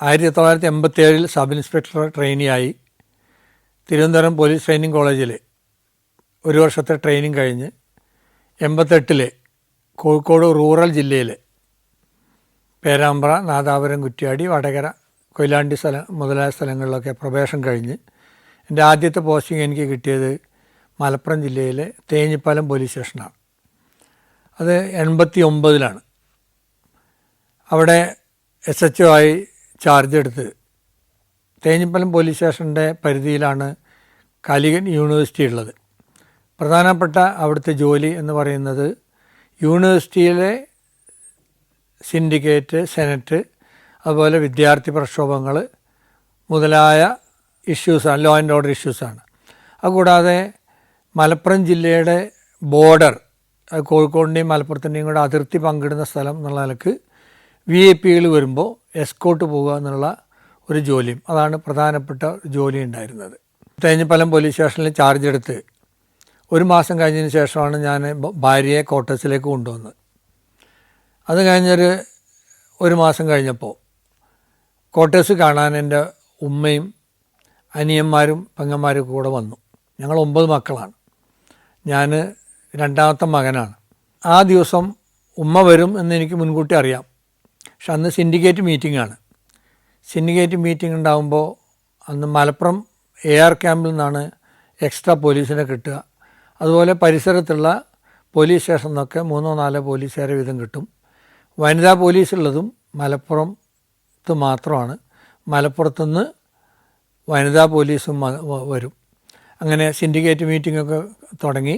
1987 sub inspector ട്രെയിനിയായി Thiruvananthapuram police training കോളേജിൽ ഒരു വർഷത്തെ ട്രെയിനിങ് കഴിഞ്ഞ് 88 കോഴിക്കോട് റൂറൽ ജില്ലയിൽ പേരാമ്പ്ര, നാദാപുരം, കുറ്റ്യാടി, വടകര, കൊയിലാണ്ടി മുതലായ സ്ഥലങ്ങളിലൊക്കെ പ്രവേശനം കഴിഞ്ഞ് എൻ്റെ ആദ്യത്തെ പോസ്റ്റിംഗ് എനിക്ക് കിട്ടിയത് മലപ്പുറം ജില്ലയിലെ തേഞ്ഞിപ്പാലം പോലീസ് സ്റ്റേഷനാണ്. അത് 89 അവിടെ SHO ആയി ചാർജ് എടുത്ത് തേഞ്ഞിപ്പാലം പോലീസ് സ്റ്റേഷൻ്റെ പരിധിയിലാണ് കാലിക്കറ്റ് യൂണിവേഴ്സിറ്റി ഉള്ളത്. പ്രധാനപ്പെട്ട അവിടുത്തെ ജോലി എന്ന് പറയുന്നത് യൂണിവേഴ്സിറ്റിയിലെ സിൻഡിക്കേറ്റ്, സെനറ്റ്, അതുപോലെ വിദ്യാർത്ഥി പ്രക്ഷോഭങ്ങൾ മുതലായ ഇഷ്യൂസാണ്, ലോ ആൻഡ് ഓർഡർ ഇഷ്യൂസാണ്. അതുകൂടാതെ മലപ്പുറം ജില്ലയുടെ ബോർഡർ, കോഴിക്കോടിൻ്റെയും മലപ്പുറത്തിൻ്റെയും കൂടെ അതിർത്തി പങ്കിടുന്ന സ്ഥലം എന്നുള്ള നിലക്ക് VIP വരുമ്പോൾ എസ്കോട്ട് പോകുക എന്നുള്ള ഒരു ജോലിയും, അതാണ് പ്രധാനപ്പെട്ട ജോലി ഉണ്ടായിരുന്നത്. തേഞ്ഞിപ്പാലം പോലീസ് സ്റ്റേഷനിൽ ചാർജ് എടുത്ത് ഒരു മാസം കഴിഞ്ഞതിന് ശേഷമാണ് ഞാൻ ഭാര്യയെ ക്വാർട്ടേഴ്സിലേക്ക് കൊണ്ടുവന്നത്. അത് ഒരു മാസം കഴിഞ്ഞപ്പോൾ ക്വാർട്ടേഴ്സ് കാണാൻ എൻ്റെ ഉമ്മയും അനിയന്മാരും പെങ്ങന്മാരും കൂടെ വന്നു. ഞങ്ങൾ 9 മക്കളാണ്. ഞാൻ രണ്ടാമത്തെ മകനാണ്. ആ ദിവസം ഉമ്മ വരും എന്ന് എനിക്ക് മുൻകൂട്ടി അറിയാം. പക്ഷെ അന്ന് സിൻഡിക്കേറ്റ് മീറ്റിംഗാണ്. സിൻഡിക്കേറ്റ് മീറ്റിംഗ് ഉണ്ടാകുമ്പോൾ അന്ന് മലപ്പുറം AR ക്യാമ്പിൽ നിന്നാണ് എക്സ്ട്രാ പോലീസിനെ കിട്ടുക. അതുപോലെ പരിസരത്തുള്ള പോലീസ് സ്റ്റേഷനിൽ നിന്നൊക്കെ 3-4 പോലീസുകാരെ വീതം കിട്ടും. വനിതാ പോലീസുള്ളതും മലപ്പുറത്ത് മാത്രമാണ്. മലപ്പുറത്തുനിന്ന് വനിതാ പോലീസും വരും. അങ്ങനെ സിൻഡിക്കേറ്റ് മീറ്റിങ്ങൊക്കെ തുടങ്ങി.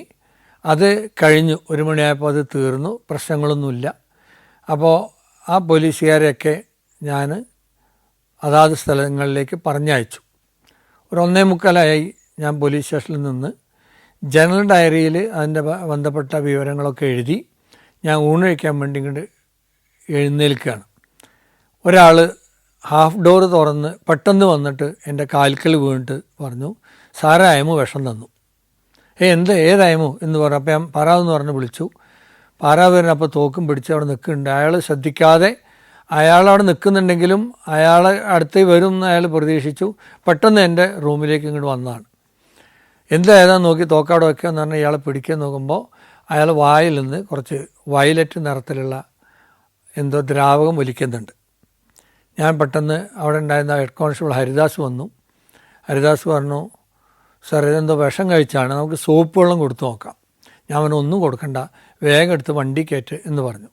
അത് കഴിഞ്ഞു, 1 മണിയായപ്പോൾ അത് തീർന്നു, പ്രശ്നങ്ങളൊന്നുമില്ല. അപ്പോൾ ആ പോലീസുകാരെയൊക്കെ ഞാൻ അതാത് സ്ഥലങ്ങളിലേക്ക് പറഞ്ഞയച്ചു. ഒരു 1:45 ഞാൻ പോലീസ് സ്റ്റേഷനിൽ നിന്ന് ജനറൽ ഡയറിയിൽ അതിൻ്റെ ബന്ധപ്പെട്ട വിവരങ്ങളൊക്കെ എഴുതി ഞാൻ ഊണ് കഴിക്കാൻ വേണ്ടി ഇങ്ങോട്ട് എഴുന്നേൽക്കുകയാണ്. ഒരാൾ ഹാഫ് ഡോറ് തുറന്ന് പെട്ടെന്ന് വന്നിട്ട് എൻ്റെ കാൽക്കൽ വീണിട്ട് പറഞ്ഞു, സാറേ അയമു വിഷം തന്നു. ഏതായമു എന്ന് പറഞ്ഞു. അപ്പോൾ ഞാൻ പാറാവെന്ന് പറഞ്ഞ് വിളിച്ചു. പാറാവ് വരുന്ന അപ്പോൾ തോക്കും പിടിച്ച് അവിടെ നിൽക്കുന്നുണ്ട്. അയാൾ ശ്രദ്ധിക്കാതെ, അയാളവിടെ നിൽക്കുന്നുണ്ടെങ്കിലും അയാളെ അടുത്ത് വരും എന്ന് അയാൾ പ്രതീക്ഷിച്ചു. പെട്ടെന്ന് എൻ്റെ റൂമിലേക്ക് ഇങ്ങോട്ട് വന്നതാണ്. ഏതാന്ന് നോക്കി തോക്കവിടെ വയ്ക്കുക എന്ന് പറഞ്ഞാൽ ഇയാളെ പിടിക്കാൻ നോക്കുമ്പോൾ അയാൾ വായിൽ നിന്ന് കുറച്ച് വയലറ്റ് നിറത്തിലുള്ള എന്തോ ദ്രാവകം വലിക്കുന്നുണ്ട്. ഞാൻ പെട്ടെന്ന് അവിടെ ഉണ്ടായിരുന്ന ഹെഡ് കോൺസ്റ്റബിൾ ഹരിദാസ് വന്നു. ഹരിദാസ് പറഞ്ഞു, സാർ ഇതെന്തോ വിഷം കഴിച്ചാണ്, നമുക്ക് സോപ്പ് വെള്ളം കൊടുത്തു നോക്കാം. ഞാൻ അവന് ഒന്നും കൊടുക്കണ്ട, വേഗം എടുത്ത് വണ്ടി കയറ്റ് എന്ന് പറഞ്ഞു.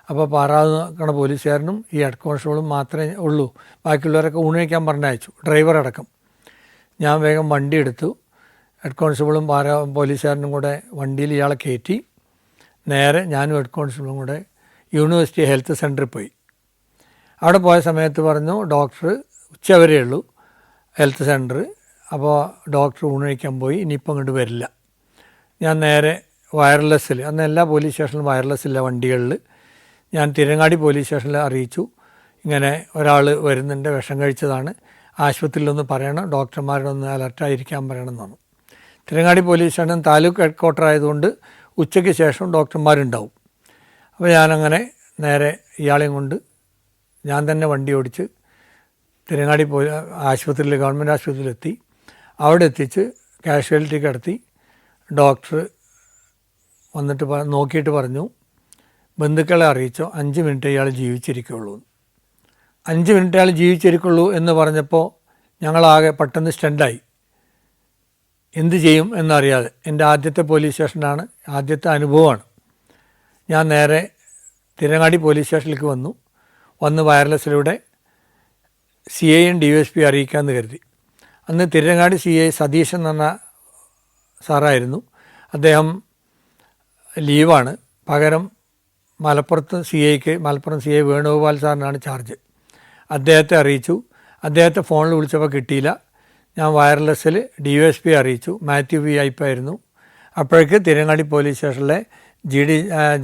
അപ്പോൾ പാറാതെ നിൽക്കണ പോലീസുകാരനും ഈ ഹെഡ് കോൺസ്റ്റബിളും മാത്രമേ ഉള്ളൂ. ബാക്കിയുള്ളവരൊക്കെ ഊണ് കഴിക്കാൻ പറഞ്ഞയച്ചു, ഡ്രൈവർ അടക്കം. ഞാൻ വേഗം വണ്ടി എടുത്തു. ഹെഡ് കോൺസ്റ്റബിളും പോലീസുകാരനും കൂടെ വണ്ടിയിൽ ഇയാളെ കയറ്റി നേരെ ഞാനും ഹെഡ് കോൺസ്റ്റബിളും കൂടെ യൂണിവേഴ്സിറ്റി ഹെൽത്ത് സെൻറ്ററിൽ പോയി. അവിടെ പോയ സമയത്ത് പറഞ്ഞു, ഡോക്ടർ ഉച്ചവരേ ഉള്ളൂ ഹെൽത്ത് സെൻറ്റർ, അപ്പോൾ ഡോക്ടർ ഊണ് കഴിക്കാൻ പോയി, ഇനിയിപ്പോൾ അങ്ങോട്ട് വരില്ല. ഞാൻ നേരെ വയർലെസ്സിൽ, അന്ന് എല്ലാ പോലീസ് സ്റ്റേഷനിലും വയർലെസ് ഇല്ല വണ്ടികളിൽ, ഞാൻ തിരങ്ങാടി പോലീസ് സ്റ്റേഷനിൽ അറിയിച്ചു, ഇങ്ങനെ ഒരാൾ വരുന്നുണ്ട്, വിഷം കഴിച്ചതാണ്, ആശുപത്രിയിലൊന്ന് പറയണം, ഡോക്ടർമാരോടൊന്ന് അലർട്ടായിരിക്കാൻ പറയണം എന്ന് പറഞ്ഞു. Tirangadi police station taluk head quarter ആയതുകൊണ്ട് ഉച്ചയ്ക്ക് ശേഷം ഡോക്ടർമാരുണ്ടാവും. അപ്പോൾ ഞാനങ്ങനെ നേരെ ഇയാളെയും കൊണ്ട് ഞാൻ തന്നെ വണ്ടി ഓടിച്ച് തിരങ്ങാടി ആശുപത്രിയിൽ, ഗവൺമെൻറ് ആശുപത്രിയിലെത്തി. അവിടെ എത്തിച്ച് കാഷ്വാലിറ്റി കിടത്തി. ഡോക്ടർ വന്നിട്ട് നോക്കിയിട്ട് പറഞ്ഞു, ബന്ധുക്കളെ അറിയിച്ചോ, 5 മിനിറ്റ് ഇയാൾ ജീവിച്ചിരിക്കുള്ളൂ. 5 മിനിറ്റ് അയാൾ ജീവിച്ചിരിക്കുള്ളൂ എന്ന് പറഞ്ഞപ്പോൾ ഞങ്ങളാകെ പെട്ടെന്ന് സ്റ്റണ്ടായി. എന്ത് ചെയ്യും എന്നറിയാതെ. എൻ്റെ ആദ്യത്തെ പോലീസ് സ്റ്റേഷനാണ്, ആദ്യത്തെ അനുഭവമാണ്. ഞാൻ നേരെ തിരങ്ങാടി പോലീസ് സ്റ്റേഷനിലേക്ക് വന്ന് വയർലെസ്സിലൂടെ CIയും DSP അറിയിക്കാമെന്ന് കരുതി. അന്ന് തിരങ്ങാടി CI സതീശൻ എന്ന് പറഞ്ഞ സാറായിരുന്നു. അദ്ദേഹം ലീവാണ്. പകരം മലപ്പുറം CI വേണുഗോപാൽ സാറിനാണ് ചാർജ്. അദ്ദേഹത്തെ അറിയിച്ചു. അദ്ദേഹത്തെ ഫോണിൽ വിളിച്ചപ്പോൾ കിട്ടിയില്ല. ഞാൻ വയർലെസ്സിൽ DSP അറിയിച്ചു. മാത്യു VIP ആയിരുന്നു. അപ്പോഴേക്ക് തിരങ്ങാടി പോലീസ് സ്റ്റേഷനിലെ GD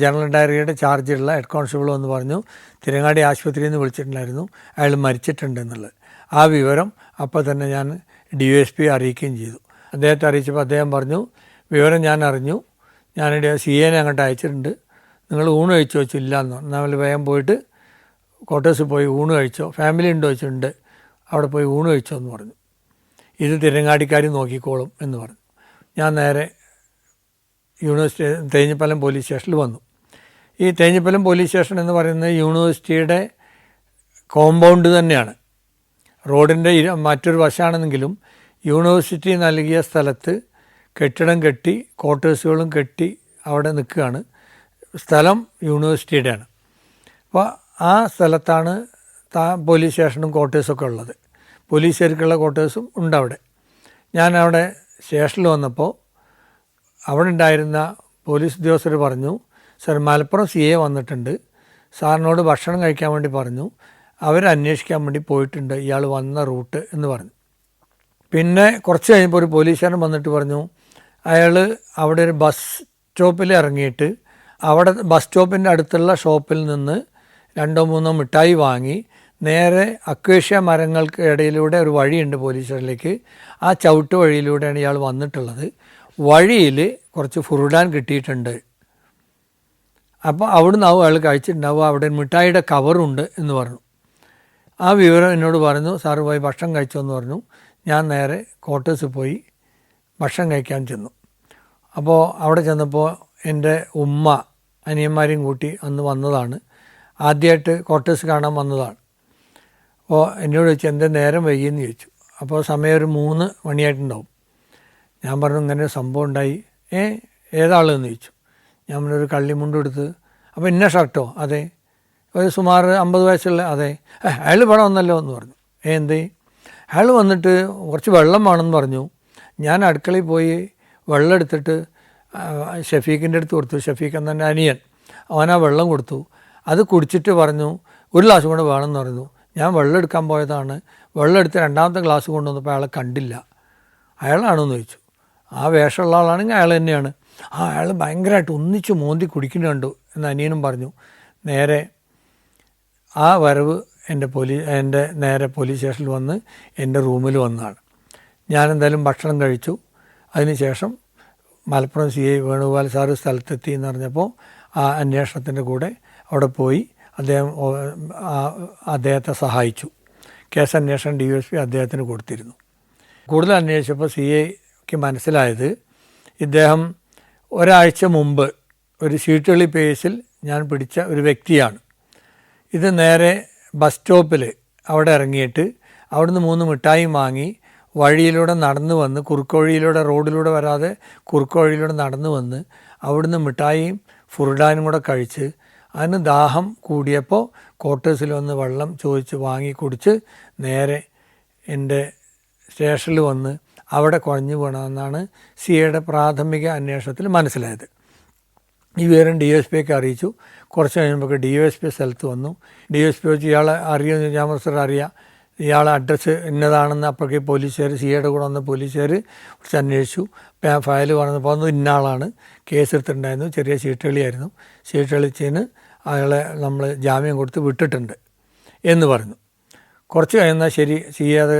ജനറൽ ഡയറിയുടെ ചാർജുള്ള ഹെഡ് കോൺസ്റ്റബിൾ എന്ന് പറഞ്ഞു, തിരങ്ങാടി ആശുപത്രിയിൽ നിന്ന് വിളിച്ചിട്ടുണ്ടായിരുന്നു, അയാൾ മരിച്ചിട്ടുണ്ടെന്നുള്ളത്. ആ വിവരം അപ്പോൾ തന്നെ ഞാൻ DSP അറിയിക്കുകയും ചെയ്തു. അദ്ദേഹത്തെ അറിയിച്ചപ്പോൾ അദ്ദേഹം പറഞ്ഞു, വിവരം ഞാൻ അറിഞ്ഞു, ഞാനിവിടെ CIനെ അങ്ങോട്ട് അയച്ചിട്ടുണ്ട്, നിങ്ങൾ ഊണ് കഴിച്ചു വെച്ചില്ല എന്ന് പറഞ്ഞു. നമ്മൾ വേഗം പോയിട്ട് ക്വാർട്ടേഴ്സിൽ പോയി ഊണ് കഴിച്ചോ, ഫാമിലി ഉണ്ടോ ചോദിച്ചിട്ടുണ്ട്, അവിടെ പോയി ഊണ് കഴിച്ചോ എന്ന് പറഞ്ഞു. ഇത് തിരങ്ങാടിക്കാർ നോക്കിക്കോളും എന്ന് പറഞ്ഞു. ഞാൻ നേരെ യൂണിവേഴ്സിറ്റി തേഞ്ഞിപ്പലം പോലീസ് സ്റ്റേഷനിൽ വന്നു. ഈ തേഞ്ഞിപ്പലം പോലീസ് സ്റ്റേഷൻ എന്ന് പറയുന്നത് യൂണിവേഴ്സിറ്റിയുടെ കോമ്പൗണ്ട് തന്നെയാണ്. റോഡിൻ്റെ മറ്റൊരു വശമാണെങ്കിലും യൂണിവേഴ്സിറ്റി നൽകിയ സ്ഥലത്ത് കെട്ടിടം കെട്ടി ക്വാർട്ടേഴ്സുകളും കെട്ടി അവിടെ നിൽക്കുകയാണ്. സ്ഥലം യൂണിവേഴ്സിറ്റിയുടെയാണ്. അപ്പോൾ ആ സ്ഥലത്താണ് പോലീസ് സ്റ്റേഷനും ക്വാർട്ടേഴ്സൊക്കെ ഉള്ളത്. പോലീസുകാർക്കുള്ള ക്വാർട്ടേഴ്സും ഉണ്ട് അവിടെ. ഞാനവിടെ സ്റ്റേഷനിൽ വന്നപ്പോൾ അവിടെ ഉണ്ടായിരുന്ന പോലീസ് ഉദ്യോഗസ്ഥർ പറഞ്ഞു, സാർ മലപ്പുറം CA വന്നിട്ടുണ്ട്, സാറിനോട് ഭക്ഷണം കഴിക്കാൻ വേണ്ടി പറഞ്ഞു, അവരന്വേഷിക്കാൻ വേണ്ടി പോയിട്ടുണ്ട് ഇയാൾ വന്ന റൂട്ട് എന്ന് പറഞ്ഞു. പിന്നെ കുറച്ച് കഴിഞ്ഞപ്പോൾ ഒരു പോലീസുകാരൻ വന്നിട്ട് പറഞ്ഞു, അയാൾ അവിടെ ഒരു ബസ് സ്റ്റോപ്പിൽ ഇറങ്ങിയിട്ട് അവിടെ ബസ് സ്റ്റോപ്പിൻ്റെ അടുത്തുള്ള ഷോപ്പിൽ നിന്ന് 2-3 മിഠായി വാങ്ങി നേരെ അക്വേഷ്യ മരങ്ങൾക്ക് ഇടയിലൂടെ ഒരു വഴിയുണ്ട് പോലീസ് സ്റ്റേഷനിലേക്ക്, ആ ചവിട്ട് വഴിയിലൂടെയാണ് ഇയാൾ വന്നിട്ടുള്ളത്. വഴിയിൽ കുറച്ച് ഫുർഡാൻ കിട്ടിയിട്ടുണ്ട്. അപ്പോൾ അവിടുന്ന് അയാൾ കഴിച്ചിട്ടുണ്ടാവും, അവിടെ മിഠായിയുടെ കവറുണ്ട് എന്ന് പറഞ്ഞു. ആ വിവരം എന്നോട് പറഞ്ഞു, സാറ് പോയി ഭക്ഷണം കഴിച്ചോ എന്ന് പറഞ്ഞു. ഞാൻ നേരെ ക്വാർട്ടേഴ്സിൽ പോയി ഭക്ഷണം കഴിക്കാൻ ചെന്നു. അപ്പോൾ അവിടെ ചെന്നപ്പോൾ എൻ്റെ ഉമ്മ അനിയന്മാരെയും കൂട്ടി അന്ന് വന്നതാണ്, ആദ്യമായിട്ട് ക്വാർട്ടേഴ്സ് കാണാൻ വന്നതാണ്. അപ്പോൾ എന്നോട് ചോദിച്ചു, എൻ്റെ നേരം വൈകിയെന്ന് ചോദിച്ചു. അപ്പോൾ സമയം ഒരു 3 മണിയായിട്ടുണ്ടാവും. ഞാൻ പറഞ്ഞു, ഇങ്ങനെ ഒരു സംഭവം ഉണ്ടായി. ഏതാളെന്ന് ചോദിച്ചു. ഞാൻ പറഞ്ഞൊരു കള്ളിമുണ്ട് എടുത്ത്. അപ്പോൾ ഇന്ന ഷർട്ടോ? അതെ. ഒരു സുമാർ 50 വയസ്സുള്ള? അതെ. അയാൾ ഇവിടെ വന്നല്ലോ എന്ന് പറഞ്ഞു. എന്തേ? അയാൾ വന്നിട്ട് കുറച്ച് വെള്ളം വേണമെന്ന് പറഞ്ഞു. ഞാൻ അടുക്കളയിൽ പോയി വെള്ളം എടുത്തിട്ട് ഷഫീഖിൻ്റെ അടുത്ത് കൊടുത്തു. ഷഫീഖ് എന്നെ അനിയൻ, അവനാ വെള്ളം കൊടുത്തു. അത് കുടിച്ചിട്ട് പറഞ്ഞു ഒരു ഗ്ലാസ് കൂടെ വേണമെന്ന് പറഞ്ഞു. ഞാൻ വെള്ളം എടുക്കാൻ പോയതാണ്. വെള്ളം എടുത്ത് 2ാമത്തെ ഗ്ലാസ് കൊണ്ടുവന്നപ്പോൾ അയാളെ കണ്ടില്ല. അയാളാണെന്ന് ചോദിച്ചു. ആ വേഷമുള്ള ആളാണെങ്കിൽ അയാൾ തന്നെയാണ്. അയാൾ ഭയങ്കരമായിട്ട് ഒന്നിച്ച് മോന്തി കുടിക്കുന്നു കണ്ടു എന്ന് അനിയനും പറഞ്ഞു. നേരെ ആ വരവ് എൻ്റെ നേരെ പോലീസ് സ്റ്റേഷനിൽ വന്ന് എൻ്റെ റൂമിൽ വന്നതാണ്. ഞാനെന്തായാലും ഭക്ഷണം കഴിച്ചു. അതിനുശേഷം മലപ്പുറം CA വേണുഗോപാൽ സാറ് സ്ഥലത്തെത്തി എന്ന് പറഞ്ഞപ്പോൾ ആ അന്വേഷണത്തിൻ്റെ കൂടെ അവിടെ പോയി അദ്ദേഹത്തെ സഹായിച്ചു. കേസ് അന്വേഷണം DSP അദ്ദേഹത്തിന് കൊടുത്തിരുന്നു. കൂടുതൽ അന്വേഷിച്ചപ്പോൾ CAക്ക് മനസ്സിലായത് ഇദ്ദേഹം ഒരാഴ്ച മുമ്പ് ഒരു ചീട്ടുകളി കേസിൽ ഞാൻ പിടിച്ച ഒരു വ്യക്തിയാണ്. ഇത് നേരെ ബസ് സ്റ്റോപ്പിൽ അവിടെ ഇറങ്ങിയിട്ട് അവിടുന്ന് 3 മിഠായി വാങ്ങി വഴിയിലൂടെ നടന്നു വന്ന്, കുറുക്കുവഴിയിലൂടെ റോഡിലൂടെ വരാതെ കുറുക്കുവഴിയിലൂടെ നടന്നു വന്ന് അവിടുന്ന് മിഠായിയും ഫുർഡാനും കൂടെ കഴിച്ച് അതിന് ദാഹം കൂടിയപ്പോൾ ക്വാർട്ടേഴ്സിൽ വന്ന് വെള്ളം ചോദിച്ച് വാങ്ങി കുടിച്ച് നേരെ എൻ്റെ സ്റ്റേഷനിൽ വന്ന് അവിടെ കുഴഞ്ഞു വീണമെന്നാണ് CAയുടെ പ്രാഥമിക അന്വേഷണത്തിൽ മനസ്സിലായത്. ഈ വിവരം DSPക്ക് അറിയിച്ചു. കുറച്ച് കഴിയുമ്പോൾ DSP സ്ഥലത്ത് വന്നു. DSP വെച്ച് ഇയാളെ അറിയുമെന്ന് ഞാൻ സാർ അറിയാം, ഇയാളെ അഡ്രസ്സ് ഇന്നതാണെന്ന്. അപ്പോഴേക്ക് പോലീസുകാർ CAയുടെ കൂടെ വന്ന പോലീസുകാർ കുറച്ച് അന്വേഷിച്ചു. ഫയൽ പറഞ്ഞപ്പോൾ ഒന്ന് ഇന്ന ആളാണ്, കേസ് എടുത്തിട്ടുണ്ടായിരുന്നു, ചെറിയ ചീട്ടുകളിയായിരുന്നു, ചീട്ടുകളിച്ചതിന് അയാളെ നമ്മൾ ജാമ്യം കൊടുത്ത് വിട്ടിട്ടുണ്ട് എന്ന് പറഞ്ഞു. കുറച്ച് കഴിയുന്നാൽ ശരി, CA അത്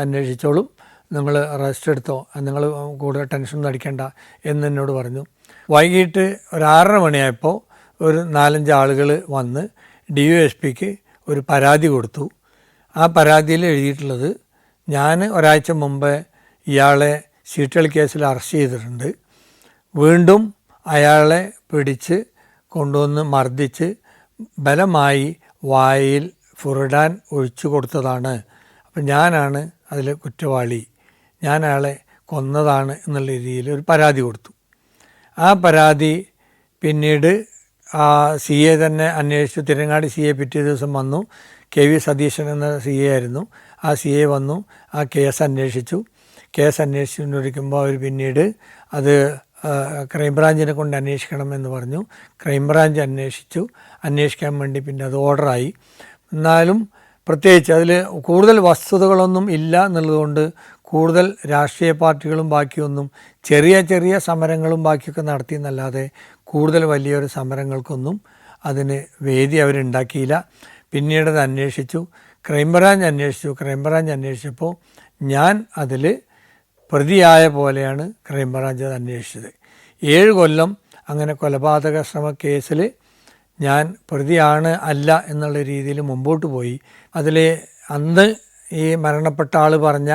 അന്വേഷിച്ചോളും, നിങ്ങൾ റെസ്റ്റ് എടുത്തോ, നിങ്ങൾ കൂടുതൽ ടെൻഷനൊന്നും അടിക്കേണ്ട എന്ന് എന്നോട് പറഞ്ഞു. വൈകിട്ട് ഒരു 6:30 മണിയായപ്പോൾ ഒരു 4-5 ആളുകൾ വന്ന് DSPക്ക് ഒരു പരാതി കൊടുത്തു. ആ പരാതിയിൽ എഴുതിയിട്ടുള്ളത്, ഞാൻ ഒരാഴ്ച മുമ്പ് ഇയാളെ ചീട്ടുകളി കേസിൽ അറസ്റ്റ് ചെയ്തിട്ടുണ്ട്, വീണ്ടും അയാളെ പിടിച്ച് കൊണ്ടുവന്ന് മർദ്ദിച്ച് ബലമായി വായിൽ ഫുർഡാൻ ഒഴിച്ചു കൊടുത്തതാണ്. അപ്പം ഞാനാണ് അതിൽ കുറ്റവാളി, ഞാൻ അയാളെ കൊന്നതാണ് എന്നുള്ള രീതിയിൽ ഒരു പരാതി കൊടുത്തു. ആ പരാതി പിന്നീട് CA തന്നെ അന്വേഷിച്ചു. തിരങ്ങാടി CA പിറ്റേ ദിവസം വന്നു. KV സതീശൻ എന്ന CA ആയിരുന്നു. ആ CA വന്നു, ആ കേസ് അന്വേഷിച്ചു. കേസ് അന്വേഷിച്ചുകൊണ്ടിരിക്കുമ്പോൾ അവർ പിന്നീട് അത് ക്രൈംബ്രാഞ്ചിനെ കൊണ്ട് അന്വേഷിക്കണമെന്ന് പറഞ്ഞു. ക്രൈംബ്രാഞ്ച് അന്വേഷിക്കാൻ വേണ്ടി പിന്നെ അത് ഓർഡറായി. എന്നാലും പ്രത്യേകിച്ച് അതിൽ കൂടുതൽ വസ്തുതകളൊന്നും ഇല്ല എന്നുള്ളതുകൊണ്ട് കൂടുതൽ രാഷ്ട്രീയ പാർട്ടികളും ബാക്കിയൊന്നും ചെറിയ ചെറിയ സമരങ്ങളും ബാക്കിയൊക്കെ നടത്തിയെന്നല്ലാതെ കൂടുതൽ വലിയൊരു സമരങ്ങൾക്കൊന്നും അതിന് വേദി അവരുണ്ടാക്കിയില്ല. പിന്നീട് അത് അന്വേഷിച്ചു, ക്രൈംബ്രാഞ്ച് അന്വേഷിച്ചപ്പോൾ ഞാൻ അതിൽ പ്രതിയായ പോലെയാണ് ക്രൈംബ്രാഞ്ച് അത് അന്വേഷിച്ചത്. 7 കൊല്ലം അങ്ങനെ കൊലപാതക ശ്രമ കേസിൽ ഞാൻ പ്രതിയാണ് അല്ല എന്നുള്ള രീതിയിൽ മുമ്പോട്ട് പോയി. അതിൽ അന്ന് ഈ മരണപ്പെട്ട ആൾ പറഞ്ഞ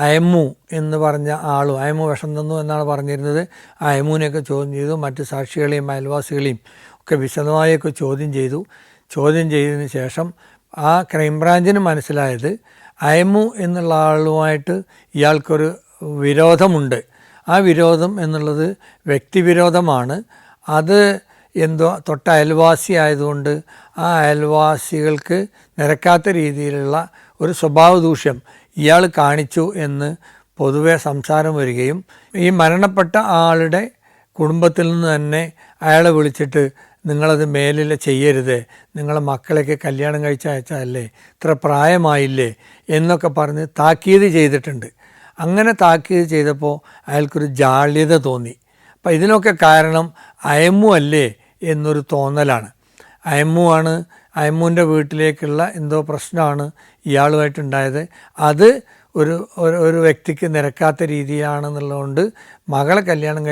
അയമ്മു എന്ന് പറഞ്ഞ ആളും, അയമ്മു വിഷം തന്നു എന്നാണ് പറഞ്ഞിരുന്നത്. അയമ്മുവിനെയൊക്കെ ചോദ്യം ചെയ്തു. മറ്റ് സാക്ഷികളെയും അയൽവാസികളെയും ഒക്കെ വിശദമായൊക്കെ ചോദ്യം ചെയ്തു. ചോദ്യം ചെയ്തതിന് ശേഷം ആ ക്രൈംബ്രാഞ്ചിന് മനസ്സിലായത് അയമ്മു എന്നുള്ള ആളുമായിട്ട് ഇയാൾക്കൊരു വിരോധമുണ്ട്. ആ വിരോധം എന്നുള്ളത് വ്യക്തിവിരോധമാണ്. അത് എന്തോ തൊട്ട അയൽവാസി ആയതുകൊണ്ട് ആ അയൽവാസികൾക്ക് നിരക്കാത്ത രീതിയിലുള്ള ഒരു സ്വഭാവ ദൂഷ്യം ഇയാൾ കാണിച്ചു എന്ന് പൊതുവെ സംസാരം വരികയും ഈ മരണപ്പെട്ട ആളുടെ കുടുംബത്തിൽ നിന്ന് തന്നെ അയാളെ വിളിച്ചിട്ട് നിങ്ങളത് മേലിൽ ചെയ്യരുത്, നിങ്ങളെ മക്കളെയൊക്കെ കല്യാണം കഴിച്ച് അയച്ചതല്ലേ, ഇത്ര പ്രായമായില്ലേ എന്നൊക്കെ പറഞ്ഞ് താക്കീത് ചെയ്തിട്ടുണ്ട്. അങ്ങനെ താക്കീത് ചെയ്തപ്പോൾ അയാൾക്കൊരു ജാള്യത തോന്നി. അപ്പം ഇതിനൊക്കെ കാരണം അയമ്മു അല്ലേ എന്നൊരു തോന്നലാണ്. അയമ്മുവിൻ്റെ വീട്ടിലേക്കുള്ള എന്തോ പ്രശ്നമാണ് ഇയാളുമായിട്ടുണ്ടായത്. അത് ഒരു വ്യക്തിക്ക് നിരക്കാത്ത രീതിയാണെന്നുള്ളതുകൊണ്ട് മക്കളെ കല്യാണം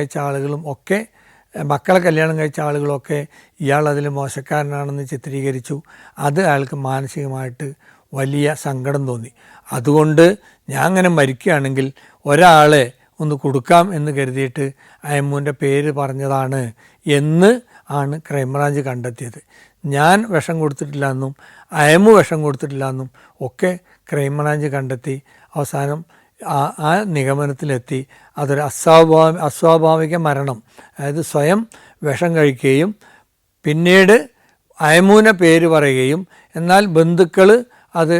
കഴിച്ച ആളുകളൊക്കെ ഇയാൾ അതിൽ മോശക്കാരനാണെന്ന് ചിത്രീകരിച്ചു. അത് അയാൾക്ക് മാനസികമായിട്ട് വലിയ സങ്കടം തോന്നി. അതുകൊണ്ട് ഞാൻ അങ്ങനെ മരിക്കുകയാണെങ്കിൽ ഒരാളെ ഒന്ന് കൊടുക്കാം എന്ന് കരുതിയിട്ട് അയമ്മുവിൻ്റെ പേര് പറഞ്ഞതാണ് എന്ന് ആണ് ക്രൈംബ്രാഞ്ച് കണ്ടെത്തിയത്. ഞാൻ വിഷം കൊടുത്തിട്ടില്ല എന്നും അയമ്മു വിഷം കൊടുത്തിട്ടില്ല എന്നും ഒക്കെ ക്രൈംബ്രാഞ്ച് കണ്ടെത്തി. അവസാനം ആ നിഗമനത്തിലെത്തി. അതൊരു അസ്വാഭാവിക മരണം, അതായത് സ്വയം വിഷം കഴിക്കുകയും പിന്നീട് അയമ്മുവിനെ പേര് പറയുകയും എന്നാൽ ബന്ധുക്കൾ അത്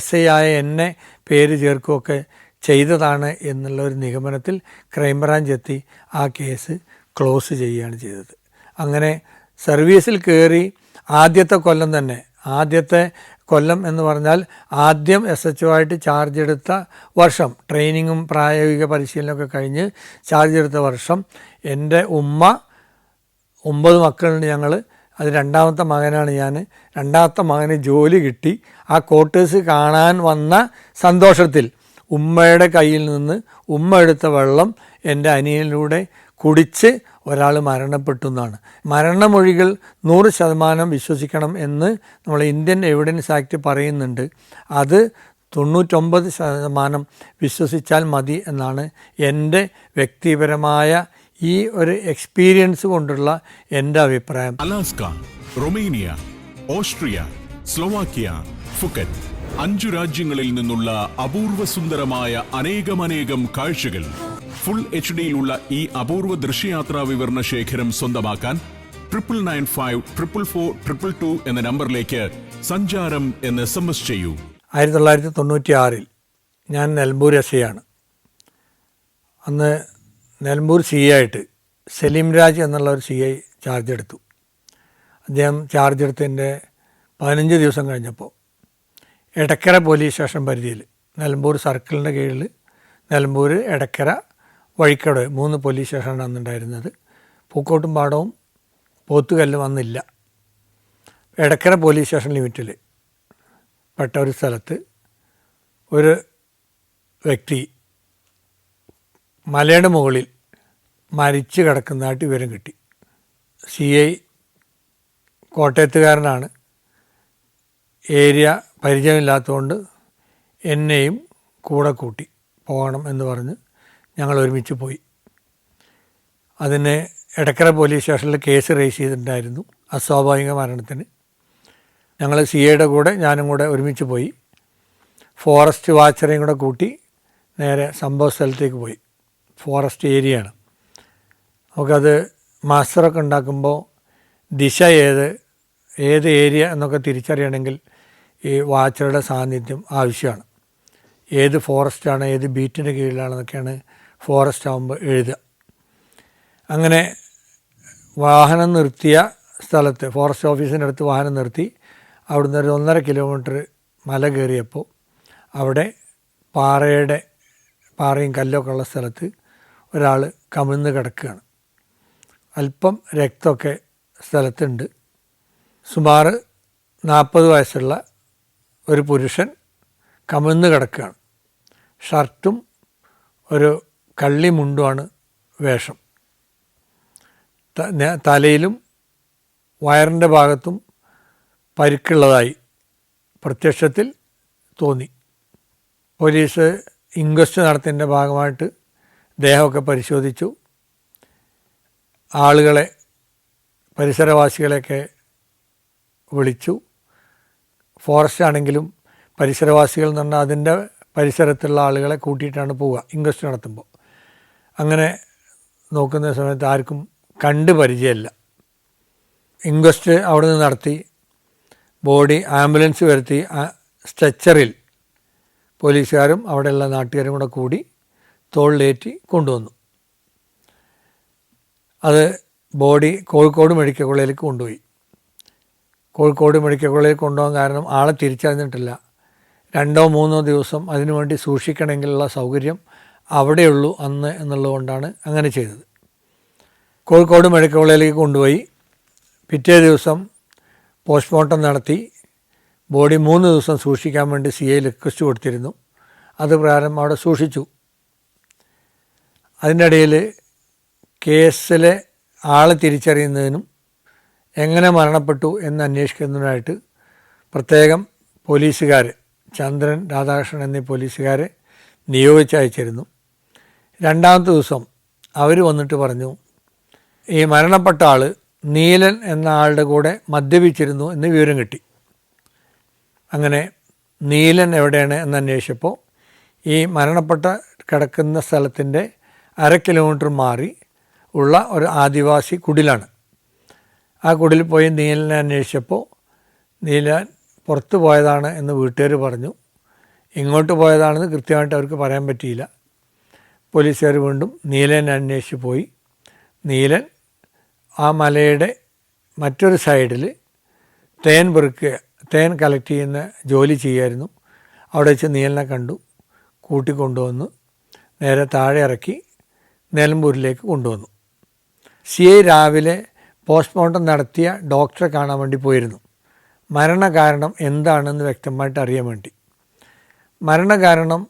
SI ആയ എന്നെ പേര് ചേർക്കുകയൊക്കെ ചെയ്തതാണ് എന്നുള്ള ഒരു നിഗമനത്തിൽ ക്രൈംബ്രാഞ്ച് എത്തി ആ കേസ് ക്ലോസ് ചെയ്യുകയാണ് ചെയ്തത്. അങ്ങനെ സർവീസിൽ കയറി ആദ്യത്തെ കൊല്ലം എന്ന് പറഞ്ഞാൽ ആദ്യം SHO ആയിട്ട് ചാർജ് എടുത്ത വർഷം, ട്രെയിനിങ്ങും പ്രായോഗിക പരിശീലനമൊക്കെ കഴിഞ്ഞ് ചാർജ് എടുത്ത വർഷം എൻ്റെ ഉമ്മ 9 മക്കളുണ്ട് ഞങ്ങൾ. അത് രണ്ടാമത്തെ മകനാണ് ഞാൻ. രണ്ടാമത്തെ മകന് ജോലി കിട്ടി. ആ ക്വാർട്ടേഴ്സ് കാണാൻ വന്ന സന്തോഷത്തിൽ ഉമ്മയുടെ കയ്യിൽ നിന്ന് ഉമ്മ എടുത്ത വെള്ളം എൻ്റെ അനിയനിലൂടെ കുടിച്ച് ഒരാൾ മരണപ്പെട്ടു എന്നാണ്. മരണമൊഴികൾ 100% വിശ്വസിക്കണം എന്ന് നമ്മൾ ഇന്ത്യൻ എവിഡൻസ് ആക്ട് പറയുന്നുണ്ട്. അത് 99% വിശ്വസിച്ചാൽ മതി എന്നാണ് എൻ്റെ വ്യക്തിപരമായ ഈ ഒരു എക്സ്പീരിയൻസ് കൊണ്ടുള്ള എൻ്റെ അഭിപ്രായം. Alaska, Romania, Austria, Slovakia, Phuket 5 രാജ്യങ്ങളിൽ നിന്നുള്ള അപൂർവ സുന്ദരമായ അനേകം കാഴ്ചകൾ ഫുൾ HDയിലുള്ള ഈ അപൂർവ ദൃശ്യയാത്രാ വിവരണ ശേഖരം സ്വന്തമാക്കാൻ 99544422 എന്ന നമ്പറിലേക്ക് സഞ്ചാരം എന്ന് SMS ചെയ്യൂ. 1996 ഞാൻ നിലമ്പൂർ SI ആണ്. അന്ന് നിലമ്പൂർ CI ആയിട്ട് സലീം രാജ് എന്നുള്ള ഒരു CI ചാർജ് എടുത്തു. അദ്ദേഹം ചാർജ് എടുത്തതിൻ്റെ 15 ദിവസം കഴിഞ്ഞപ്പോൾ എടക്കര പോലീസ് സ്റ്റേഷൻ പരിധിയിൽ നിലമ്പൂർ സർക്കിളിൻ്റെ കീഴിൽ നിലമ്പൂർ, എടക്കര, വഴിക്കടവ് 3 പോലീസ് സ്റ്റേഷനാണ് അന്നുണ്ടായിരുന്നത്. പൂക്കോട്ടും പാടവും പോത്തുകല്ലും അന്നില്ല. എടക്കര പോലീസ് സ്റ്റേഷൻ ലിമിറ്റിൽ പെട്ട ഒരു സ്ഥലത്ത് ഒരു വ്യക്തി മലയുടെ മുകളിൽ മരിച്ചു കിടക്കുന്നതായിട്ട് വിവരം കിട്ടി. CI കോട്ടയത്തുകാരനാണ്. ഏരിയ പരിചയമില്ലാത്തതുകൊണ്ട് എന്നെയും കൂടെ കൂട്ടി പോകണം എന്ന് പറഞ്ഞ് ഞങ്ങൾ ഒരുമിച്ച് പോയി. അതിന് എടക്കര പോലീസ് സ്റ്റേഷനിൽ കേസ് രജിസ്റ്റർ ചെയ്തിട്ടുണ്ടായിരുന്നു അസ്വാഭാവിക മരണത്തിന്. ഞങ്ങൾ CIയുടെ കൂടെ ഞാനും കൂടെ ഒരുമിച്ച് പോയി. ഫോറസ്റ്റ് വാച്ചറേയും കൂടെ കൂട്ടി നേരെ സംഭവ സ്ഥലത്തേക്ക് പോയി. ഫോറസ്റ്റ് ഏരിയയാണ്. നമുക്കത് മാസ്റ്ററൊക്കെ ഉണ്ടാക്കുമ്പോൾ ദിശ ഏത് ഏരിയ എന്നൊക്കെ തിരിച്ചറിയണമെങ്കിൽ ഈ വാച്ചറുടെ സാന്നിധ്യം ആവശ്യമാണ്. ഏത് ഫോറസ്റ്റാണ്, ഏത് ബീറ്റിൻ്റെ കീഴിലാണെന്നൊക്കെയാണ് ഫോറസ്റ്റ് ആകുമ്പോൾ എഴുതുക. അങ്ങനെ വാഹനം നിർത്തിയ സ്ഥലത്ത്, ഫോറസ്റ്റ് ഓഫീസിൻ്റെ അടുത്ത് വാഹനം നിർത്തി അവിടുന്ന് ഒരു 1.5 കിലോമീറ്റർ മല കയറിയപ്പോൾ അവിടെ പാറയും കല്ലൊക്കെ ഉള്ള സ്ഥലത്ത് ഒരാൾ കമിഴ്ന്ന് കിടക്കുകയാണ്. അല്പം രക്തമൊക്കെ സ്ഥലത്തുണ്ട്. സുമാർ 40 വയസ്സുള്ള ഒരു പുരുഷൻ കമിഴ്ന്ന് കിടക്കുകയാണ്. ഷർട്ടും ഒരു കള്ളി മുണ്ടുമാണ് വേഷം. തലയിലും വയറിൻ്റെ ഭാഗത്തും പരിക്കുള്ളതായി പ്രത്യക്ഷത്തിൽ തോന്നി. പോലീസ് ഇൻക്വസ്റ്റ് നടത്തിയതിൻ്റെ ഭാഗമായിട്ട് ദേഹമൊക്കെ പരിശോധിച്ചു. ആളുകളെ, പരിസരവാസികളെയൊക്കെ വിളിച്ചു. ഫോറസ്റ്റ് ആണെങ്കിലും പരിസരവാസികൾ എന്ന് പറഞ്ഞാൽ അതിൻ്റെ പരിസരത്തുള്ള ആളുകളെ കൂട്ടിയിട്ടാണ് പോവുക ഇൻക്വസ്റ്റ് നടത്തുമ്പോൾ. അങ്ങനെ നോക്കുന്ന സമയത്ത് ആർക്കും കണ്ട് പരിചയമില്ല. ഇൻക്വസ്റ്റ് അവിടെ നിന്ന് നടത്തി. ബോഡി ആംബുലൻസ് വരുത്തി സ്ട്രെച്ചറിൽ പോലീസുകാരും അവിടെയുള്ള നാട്ടുകാരും കൂടെ കൂടി തോളിലേറ്റി കൊണ്ടുവന്നു. അത് ബോഡി കോഴിക്കോട് മെഡിക്കൽ കോളേജിലേക്ക് കൊണ്ടുപോയി. കോഴിക്കോട് മെഡിക്കൽ കോളേജിൽ കൊണ്ടുപോകാൻ കാരണം ആളെ തിരിച്ചറിഞ്ഞിട്ടില്ല. 2-3 ദിവസം അതിനുവേണ്ടി സൂക്ഷിക്കണമെങ്കിലുള്ള സൗകര്യം അവിടെയുള്ളൂ അന്ന് എന്നുള്ളതുകൊണ്ടാണ് അങ്ങനെ ചെയ്തത്. കോഴിക്കോട് മെഡിക്കൽ കോളേജിലേക്ക് കൊണ്ടുപോയി. പിറ്റേ ദിവസം പോസ്റ്റ്മോർട്ടം നടത്തി. ബോഡി 3 ദിവസം സൂക്ഷിക്കാൻ വേണ്ടി CI റിക്വസ്റ്റ് കൊടുത്തിരുന്നു. അത് പ്രകാരം അവിടെ സൂക്ഷിച്ചു. അതിൻ്റെ ഇടയിൽ കേസിലെ ആളെ തിരിച്ചറിയുന്നതിനും എങ്ങനെ മരണപ്പെട്ടു എന്ന് അന്വേഷിക്കുന്നതിനായിട്ട് പ്രത്യേകം പോലീസുകാർ, ചന്ദ്രൻ, രാധാകൃഷ്ണൻ എന്നീ പോലീസുകാരെ നിയോഗിച്ചയച്ചിരുന്നു. 2ാമത്തെ ദിവസം അവർ വന്നിട്ട് പറഞ്ഞു, ഈ മരണപ്പെട്ട ആൾ നീലൻ എന്ന ആളുടെ കൂടെ മദ്യപിച്ചിരുന്നു എന്ന് വിവരം കിട്ടി. അങ്ങനെ നീലൻ എവിടെയാണ് എന്നന്വേഷിച്ചപ്പോൾ ഈ മരണപ്പെട്ട കിടക്കുന്ന സ്ഥലത്തിൻ്റെ 1/2 കിലോമീറ്റർ മാറി ഉള്ള ഒരു ആദിവാസി കുടിലാണ്. ആ കുടിൽ പോയി നീലനെ അന്വേഷിച്ചപ്പോൾ നീലൻ പുറത്ത് പോയതാണ് എന്ന് വീട്ടുകാർ പറഞ്ഞു. ഇങ്ങോട്ട് പോയതാണെന്ന് കൃത്യമായിട്ട് അവർക്ക് പറയാൻ പറ്റിയില്ല. പോലീസുകാർ വീണ്ടും നീലനെ അന്വേഷിച്ച് പോയി. നീലൻ ആ മലയുടെ മറ്റൊരു സൈഡിൽ തേൻ കളക്ട് ചെയ്യുന്ന ജോലി ചെയ്യുമായിരുന്നു. അവിടെ വെച്ച് നീലനെ കണ്ടു. കൂട്ടിക്കൊണ്ടുവന്ന് നേരെ താഴെ ഇറക്കി നിലമ്പൂരിലേക്ക് കൊണ്ടുവന്നു. CI രാവിലെ പോസ്റ്റ്മോർട്ടം നടത്തിയ ഡോക്ടറെ കാണാൻ വേണ്ടി പോയിരുന്നു, മരണകാരണം എന്താണെന്ന് വ്യക്തമായിട്ട് അറിയാൻ വേണ്ടി. മരണകാരണം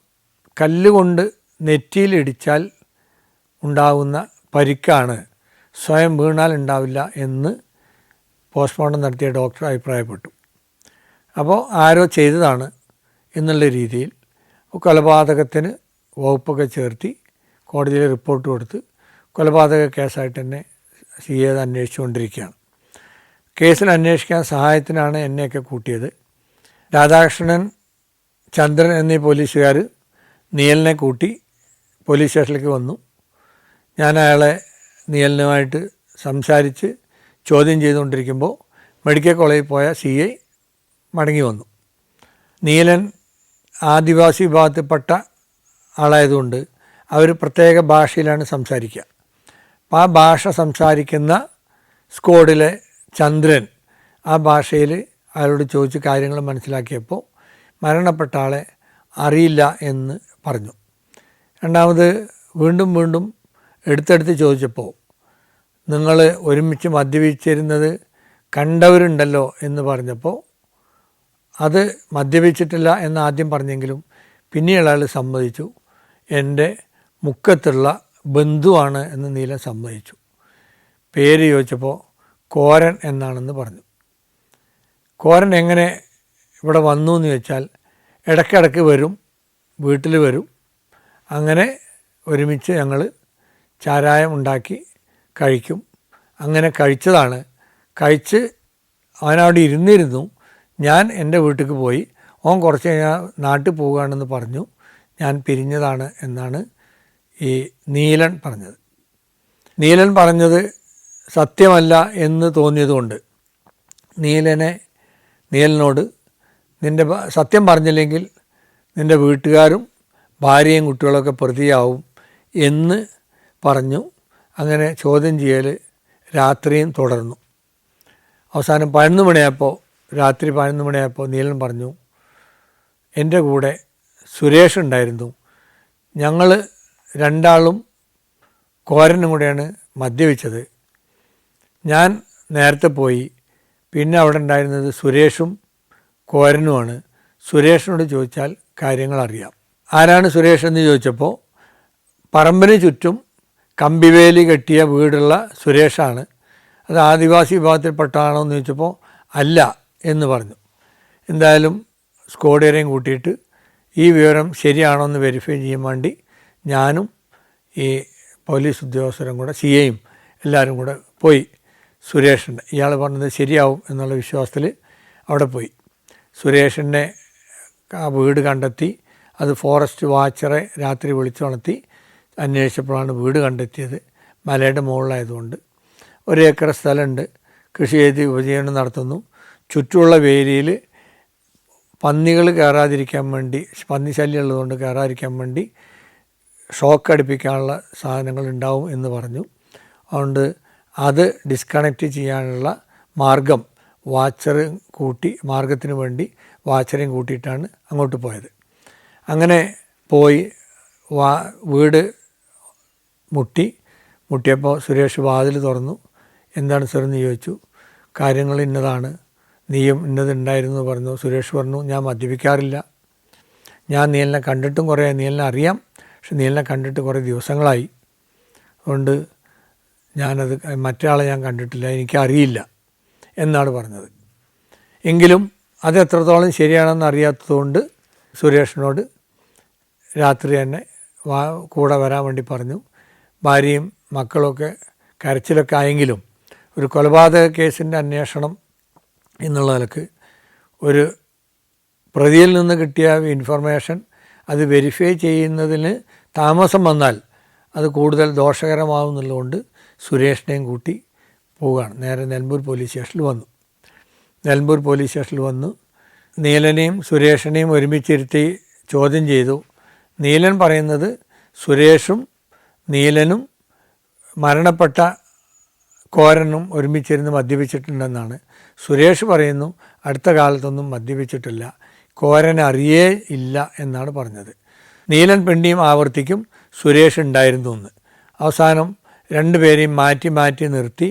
കല്ലുകൊണ്ട് നെറ്റിയിലിടിച്ചാൽ ഉണ്ടാകുന്ന പരിക്കാണ്, സ്വയം വീണാൽ ഉണ്ടാവില്ല എന്ന് പോസ്റ്റ്മോർട്ടം നടത്തിയ ഡോക്ടർ അഭിപ്രായപ്പെട്ടു. അപ്പോൾ ആരോ ചെയ്തതാണ് എന്നുള്ള രീതിയിൽ കൊലപാതകത്തിന് വകുപ്പൊക്കെ ചേർത്തി കോടതിയിൽ റിപ്പോർട്ട് കൊടുത്ത് കൊലപാതക കേസായിട്ട് തന്നെ CI അന്വേഷിച്ചുകൊണ്ടിരിക്കുകയാണ്. കേസിൽ അന്വേഷിക്കാൻ സഹായത്തിനാണ് എന്നെയൊക്കെ കൂട്ടിയത്. രാധാകൃഷ്ണൻ, ചന്ദ്രൻ എന്നീ പോലീസുകാർ നീലനെ കൂട്ടി പോലീസ് സ്റ്റേഷനിലേക്ക് വന്നു. ഞാൻ അയാളെ നീലനുമായിട്ട് സംസാരിച്ച് ചോദ്യം ചെയ്തുകൊണ്ടിരിക്കുമ്പോൾ മെഡിക്കൽ കോളേജിൽ പോയ CI മടങ്ങി വന്നു. നീലൻ ആദിവാസി വിഭാഗത്തിൽപ്പെട്ട ആളായതുകൊണ്ട് അവർ പ്രത്യേക ഭാഷയിലാണ് സംസാരിക്കുക. അപ്പോൾ ആ ഭാഷ സംസാരിക്കുന്ന സ്ക്വാഡിലെ ചന്ദ്രൻ ആ ഭാഷയിൽ അയാളോട് ചോദിച്ച് കാര്യങ്ങൾ മനസ്സിലാക്കിയപ്പോൾ മരണപ്പെട്ട ആളെ അറിയില്ല എന്ന് പറഞ്ഞു. രണ്ടാമത് വീണ്ടും എടുത്തെടുത്ത് ചോദിച്ചപ്പോൾ നിങ്ങൾ ഒരുമിച്ച് മദ്യപിച്ചിരുന്നത് കണ്ടവരുണ്ടല്ലോ എന്ന് പറഞ്ഞപ്പോൾ അത് മദ്യപിച്ചിട്ടില്ല എന്ന് ആദ്യം പറഞ്ഞെങ്കിലും പിന്നീട് അയാൾ സമ്മതിച്ചു, എൻ്റെ മുക്കത്തുള്ള ബന്ധുവാണ് എന്ന് നീലൻ സമ്മതിച്ചു. പേര് ചോദിച്ചപ്പോൾ കോരൻ എന്നാണെന്ന് പറഞ്ഞു. കോരൻ എങ്ങനെ ഇവിടെ വന്നു എന്ന് ചോദിച്ചാൽ ഇടയ്ക്കിടയ്ക്ക് വരും, വീട്ടിൽ വരും. അങ്ങനെ ഒരുമിച്ച് ഞങ്ങൾ ചാരായം ഉണ്ടാക്കി കഴിക്കും. അങ്ങനെ കഴിച്ചതാണ്. കഴിച്ച് അവനവിടെ ഇരുന്നിരുന്നു. ഞാൻ എൻ്റെ വീട്ടിലേക്ക് പോയി. ഓൻ കുറച്ച് കഴിഞ്ഞാൽ നാട്ടിൽ പോവുകയാണെന്ന് പറഞ്ഞു. ഞാൻ പിരിഞ്ഞതാണ് എന്നാണ് ഈ നീലൻ പറഞ്ഞത്. നീലൻ പറഞ്ഞത് സത്യമല്ല എന്ന് തോന്നിയതുകൊണ്ട് നീലനോട് നിൻ്റെ സത്യം പറഞ്ഞില്ലെങ്കിൽ നിൻ്റെ വീട്ടുകാരും ഭാര്യയും കുട്ടികളൊക്കെ പ്രതിയാവും എന്ന് പറഞ്ഞു. അങ്ങനെ ചോദ്യം ചെയ്യൽ രാത്രിയും തുടർന്നു. അവസാനം 11 മണിയായപ്പോൾ, രാത്രി 11 മണിയായപ്പോൾ നീലൻ പറഞ്ഞു, എൻ്റെ കൂടെ സുരേഷ് ഉണ്ടായിരുന്നു. ഞങ്ങൾ രണ്ടാളും കോരനും കൂടെയാണ് മദ്യപിച്ചത്. ഞാൻ നേരത്തെ പോയി. പിന്നെ അവിടെ ഉണ്ടായിരുന്നത് സുരേഷും കോരനുമാണ്. സുരേഷിനോട് ചോദിച്ചാൽ കാര്യങ്ങൾ അറിയാം. ആരാണ് സുരേഷ് എന്ന് ചോദിച്ചപ്പോൾ പറമ്പിന് ചുറ്റും കമ്പിവേലി കെട്ടിയ വീടുള്ള സുരേഷാണ്. അത് ആദിവാസി വിഭാഗത്തിൽപ്പെട്ടാണോ എന്ന് ചോദിച്ചപ്പോൾ അല്ല എന്ന് പറഞ്ഞു. എന്തായാലും സ്ക്വാഡുകാരെയും കൂട്ടിയിട്ട് ഈ വിവരം ശരിയാണോ എന്ന് വെരിഫൈ ചെയ്യാൻ വേണ്ടി ഞാനും ഈ പോലീസ് ഉദ്യോഗസ്ഥരും കൂടെ CIയും എല്ലാവരും കൂടെ പോയി. സുരേഷിൻ്റെ ഇയാൾ പറഞ്ഞത് ശരിയാവും എന്നുള്ള വിശ്വാസത്തിൽ അവിടെ പോയി. സുരേഷിൻ്റെ ആ വീട് കണ്ടെത്തി. അത് ഫോറസ്റ്റ് വാച്ചറെ രാത്രി വിളിച്ചുണർത്തി അന്വേഷിച്ചപ്പോഴാണ് വീട് കണ്ടെത്തിയത്. മലയുടെ മുകളിലായതുകൊണ്ട് 1 ഏക്കർ സ്ഥലമുണ്ട്. കൃഷി ചെയ്ത് ഉപജീവനം നടത്തുന്നു. ചുറ്റുമുള്ള വേലിയിൽ പന്നികൾ കയറാതിരിക്കാൻ വേണ്ടി, പന്നി ശല്യം ഉള്ളതുകൊണ്ട് കയറാതിരിക്കാൻ വേണ്ടി ഷോക്ക് അടിപ്പിക്കാനുള്ള സാധനങ്ങൾ ഉണ്ടാവും എന്ന് പറഞ്ഞു. അതുകൊണ്ട് അത് ഡിസ്കണക്റ്റ് ചെയ്യാനുള്ള മാർഗം മാർഗത്തിന് വേണ്ടി വാച്ചറേയും കൂട്ടിയിട്ടാണ് അങ്ങോട്ട് പോയത്. അങ്ങനെ പോയി വീട് മുട്ടിയപ്പോൾ സുരേഷ് വാതിൽ തുറന്നു. എന്താണ് സാർ എന്ന് ചോദിച്ചു. കാര്യങ്ങൾ ഇന്നതാണ്, നീയും ഇന്നതുണ്ടായിരുന്നു പറഞ്ഞു. സുരേഷ് പറഞ്ഞു, ഞാൻ മദ്യപിക്കാറില്ല, ഞാൻ നീലിനെ കണ്ടിട്ടും കുറേ, നീലിനെ അറിയാം, പക്ഷെ നീലിനെ കണ്ടിട്ട് കുറേ ദിവസങ്ങളായി, അതുകൊണ്ട് ഞാനത് മറ്റേ ഞാൻ കണ്ടിട്ടില്ല, എനിക്കറിയില്ല എന്നാണ് പറഞ്ഞത്. എങ്കിലും അത് എത്രത്തോളം ശരിയാണെന്ന് അറിയാത്തതുകൊണ്ട് സുരേഷിനോട് രാത്രി തന്നെ കൂടെ വരാൻ വേണ്ടി പറഞ്ഞു. ഭാര്യയും മക്കളൊക്കെ കരച്ചിലൊക്കെ ആയെങ്കിലും ഒരു കൊലപാതക കേസിൻ്റെ അന്വേഷണം എന്നുള്ള നിലക്ക് ഒരു പ്രതിയിൽ നിന്ന് കിട്ടിയ ഇൻഫർമേഷൻ അത് വെരിഫൈ ചെയ്യുന്നതിന് താമസം വന്നാൽ അത് കൂടുതൽ ദോഷകരമാവുന്നുള്ളതുകൊണ്ട് സുരേഷിനെയും കൂട്ടി പോവുകയാണ്. നേരെ നിലമ്പൂർ പോലീസ് സ്റ്റേഷനിൽ വന്നു. നിലമ്പൂർ പോലീസ് സ്റ്റേഷനിൽ വന്നു നീലനെയും സുരേഷിനെയും ഒരുമിച്ചിരുത്തി ചോദ്യം ചെയ്തു. നീലൻ പറയുന്നത് സുരേഷും നീലനും മരണപ്പെട്ട കോരനും ഒരുമിച്ചിരുന്ന് മദ്യപിച്ചിട്ടുണ്ടെന്നാണ്. സുരേഷ് പറയുന്നു അടുത്ത കാലത്തൊന്നും മദ്യപിച്ചിട്ടില്ല, കോരൻ അറിയേ ഇല്ല എന്നാണ് പറഞ്ഞത്. നീലൻ പിന്നെയും ആവർത്തിക്കും സുരേഷ് ഉണ്ടായിരുന്നു എന്ന്. അവസാനം രണ്ടുപേരെയും മാറ്റി മാറ്റി നിർത്തി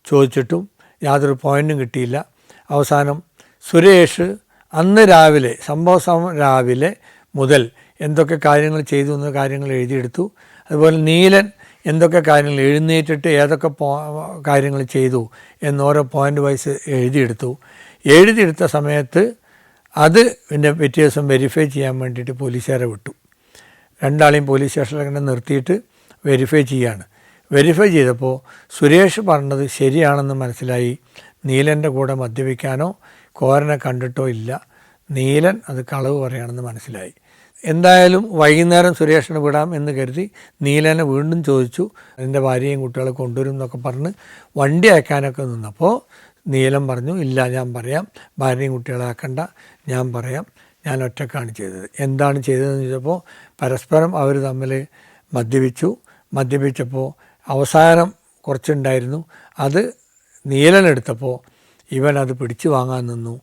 ചോദിച്ചിട്ടും യാതൊരു പോയിൻറ്റും കിട്ടിയില്ല. അവസാനം സുരേഷ് അന്ന് രാവിലെ രാവിലെ മുതൽ എന്തൊക്കെ കാര്യങ്ങൾ ചെയ്തു എന്ന കാര്യങ്ങൾ എഴുതിയെടുത്തു. അതുപോലെ നീലൻ എന്തൊക്കെ കാര്യങ്ങൾ എഴുന്നേറ്റിട്ട് ഏതൊക്കെ കാര്യങ്ങൾ ചെയ്തു എന്നോരോ പോയിൻ്റ് വൈസ് എഴുതിയെടുത്ത സമയത്ത് അത് പിന്നെ പിറ്റേ ദിവസം വെരിഫൈ ചെയ്യാൻ വേണ്ടിയിട്ട് പോലീസുകാരെ വിട്ടു. രണ്ടാളെയും പോലീസ് സ്റ്റേഷനിൽ നിർത്തിയിട്ട് വെരിഫൈ ചെയ്യാണ്. വെരിഫൈ ചെയ്തപ്പോൾ സുരേഷ് പറഞ്ഞത് ശരിയാണെന്ന് മനസ്സിലായി. നീലൻ്റെ കൂടെ മദ്യപിക്കാനോ കോരനെ കണ്ടിട്ടോ ഇല്ല, നീലൻ അത് കളവ് പറയുകയാണെന്ന് മനസ്സിലായി. എന്തായാലും വൈകുന്നേരം സുരേഷിനെ വിടാം എന്ന് കരുതി നീലനെ വീണ്ടും ചോദിച്ചു. എൻ്റെ ഭാര്യയും കുട്ടികളെ കൊണ്ടുവരും എന്നൊക്കെ പറഞ്ഞ് വണ്ടി അയക്കാനൊക്കെ നിന്നപ്പോൾ നീലൻ പറഞ്ഞു, ഇല്ല ഞാൻ പറയാം, ഭാര്യയും കുട്ടികളെ ആക്കണ്ട, ഞാൻ പറയാം, ഞാൻ ഒറ്റക്കാണ് ചെയ്തത്. എന്താണ് ചെയ്തതെന്ന് ചോദിച്ചപ്പോൾ പരസ്പരം അവർ തമ്മിൽ മദ്യപിച്ചപ്പോൾ അവസാനം കുറച്ചുണ്ടായിരുന്നു, അത് നീലനെടുത്തപ്പോൾ ഇവൻ അത് പിടിച്ചു വാങ്ങാൻ നിന്നു.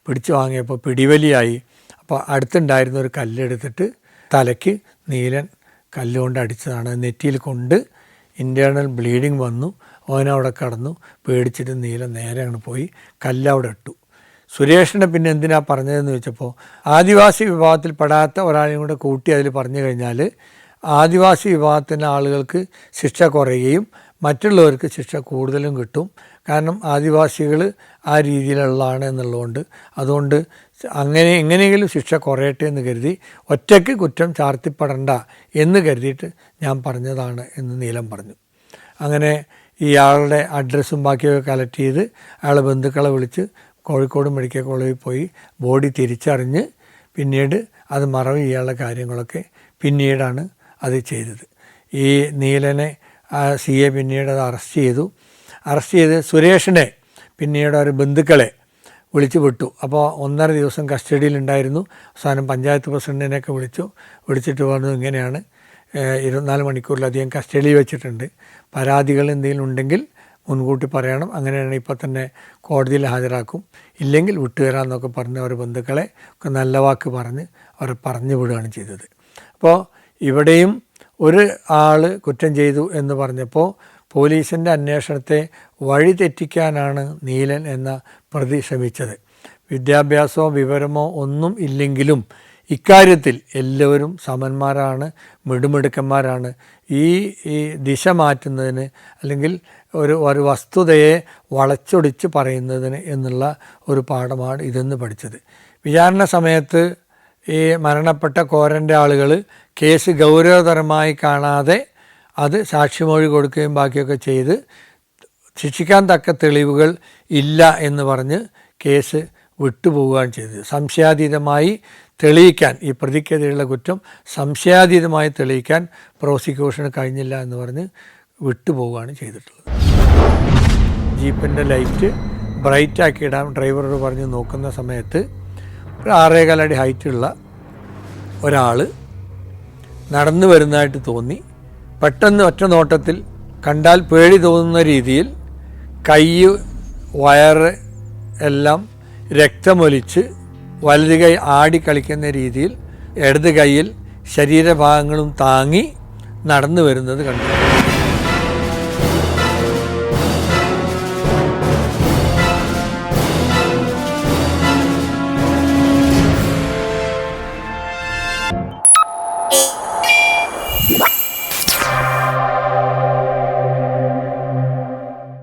പിടിച്ചു വാങ്ങിയപ്പോൾ പിടിവലിയായി. അപ്പോൾ അടുത്തുണ്ടായിരുന്ന ഒരു കല്ലെടുത്തിട്ട് തലയ്ക്ക് നീലൻ കല്ലുകൊണ്ട് അടിച്ചതാണ്. നെറ്റിയിൽ കൊണ്ട് ഇൻറ്റേർണൽ ബ്ലീഡിങ് വന്നു. അവനവിടെ കടന്നു. പേടിച്ചിട്ട് നീലൻ നേരെ അങ്ങോട്ട് പോയി കല്ലവിടെ ഇട്ടു. സുരേഷിനെ പിന്നെ എന്തിനാ പറഞ്ഞതെന്ന് ചോദിച്ചപ്പോൾ ആദിവാസി വിഭാഗത്തിൽ പെടാത്ത ഒരാളെയും കൂടെ കൂട്ടി അതിൽ പറഞ്ഞു കഴിഞ്ഞാൽ ആദിവാസി വിഭാഗത്തിൻ്റെ ആളുകൾക്ക് ശിക്ഷ കുറയുകയും മറ്റുള്ളവർക്ക് ശിക്ഷ കൂടുതലും കിട്ടും. കാരണം ആദിവാസികൾ ആ രീതിയിലുള്ളതാണ് എന്നുള്ളതുകൊണ്ട്, അതുകൊണ്ട് എങ്ങനെയെങ്കിലും ശിക്ഷ കുറയട്ടെ എന്ന് കരുതി ഒറ്റയ്ക്ക് കുറ്റം ചാർത്തിപ്പെടണ്ട എന്ന് കരുതിയിട്ട് ഞാൻ പറഞ്ഞതാണ് എന്ന് നീലൻ പറഞ്ഞു. അങ്ങനെ ഇയാളുടെ അഡ്രസ്സും ബാക്കിയൊക്കെ കളക്ട് ചെയ്ത് അയാളെ ബന്ധുക്കളെ വിളിച്ച് കോഴിക്കോട് മെഡിക്കൽ കോളേജിൽ പോയി ബോഡി തിരിച്ചറിഞ്ഞ് പിന്നീട് അത് മറവ് ചെയ്യാനുള്ള കാര്യങ്ങളൊക്കെ പിന്നീടാണ് അത് ചെയ്തത്. ഈ നീലനെ CA പിന്നീട് അത് അറസ്റ്റ് ചെയ്ത് സുരേഷിനെ പിന്നീട് ഒരു ബന്ധുക്കളെ വിളിച്ചു വിട്ടു. അപ്പോൾ 1.5 ദിവസം കസ്റ്റഡിയിലുണ്ടായിരുന്നു. അവസാനം പഞ്ചായത്ത് പ്രസിഡൻറ്റിനെയൊക്കെ വിളിച്ചിട്ട് പറഞ്ഞു, ഇങ്ങനെയാണ് 24 മണിക്കൂറിലധികം കസ്റ്റഡിയിൽ വെച്ചിട്ടുണ്ട്, പരാതികൾ എന്തെങ്കിലും ഉണ്ടെങ്കിൽ മുൻകൂട്ടി പറയണം, അങ്ങനെയാണ് ഇപ്പോൾ തന്നെ കോടതിയിൽ ഹാജരാക്കും, ഇല്ലെങ്കിൽ വിട്ടുതരാമെന്നൊക്കെ പറഞ്ഞ് അവർ ബന്ധുക്കളെ ഒക്കെ നല്ല വാക്ക് പറഞ്ഞ് അവരെ പറഞ്ഞു വിടുകയാണ് ചെയ്തത്. അപ്പോൾ ഇവിടെയും ഒരു ആൾ കുറ്റം ചെയ്തു എന്ന് പറഞ്ഞപ്പോൾ പോലീസിൻ്റെ അന്വേഷണത്തെ വഴിതെറ്റിക്കാനാണ് നീലൻ എന്ന പ്രതി ശ്രമിച്ചത്. വിദ്യാഭ്യാസമോ വിവരമോ ഒന്നും ഇല്ലെങ്കിലും ഇക്കാര്യത്തിൽ എല്ലാവരും സമന്മാരാണ്, മിടുമിടുക്കന്മാരാണ്. ഈ ദിശ മാറ്റുന്നതിന് അല്ലെങ്കിൽ ഒരു വസ്തുതയെ വളച്ചൊടിച്ച് പറയുന്നതിന് എന്നുള്ള ഒരു പാഠമാണ് ഇതെന്ന് പഠിച്ചത്. വിചാരണ സമയത്ത് ഈ മരണപ്പെട്ട കോരൻ്റെ ആളുകൾ കേസ് ഗൗരവതരമായി കാണാതെ അത് സാക്ഷിമൊഴി കൊടുക്കുകയും ബാക്കിയൊക്കെ ചെയ്ത് ശിക്ഷിക്കാൻ തക്ക തെളിവുകൾ ഇല്ല എന്ന് പറഞ്ഞ് കേസ് വിട്ടുപോവുകയാണ് ചെയ്തത്. സംശയാതീതമായി തെളിയിക്കാൻ, ഈ പ്രതിക്കെതിരെയുള്ള കുറ്റം സംശയാതീതമായി തെളിയിക്കാൻ പ്രോസിക്യൂഷന് കഴിഞ്ഞില്ല എന്ന് പറഞ്ഞ് വിട്ടുപോവുകയാണ് ചെയ്തിട്ടുള്ളത്. ജീപ്പിൻ്റെ ലൈറ്റ് ബ്രൈറ്റാക്കി ഇടാൻ ഡ്രൈവറോട് പറഞ്ഞ് നോക്കുന്ന സമയത്ത് ഒരു 6.25 അടി ഹൈറ്റുള്ള ഒരാൾ നടന്നു വരുന്നതായിട്ട് തോന്നി. പെട്ടെന്ന് ഒറ്റ നോട്ടത്തിൽ കണ്ടാൽ പേടി തോന്നുന്ന രീതിയിൽ കൈ, വയറ് എല്ലാം രക്തമൊലിച്ച് വലത് കൈ ആടിക്കളിക്കുന്ന രീതിയിൽ ഇടത് കൈയിൽ ശരീരഭാഗങ്ങളും താങ്ങി നടന്നു വരുന്നത് കണ്ടു.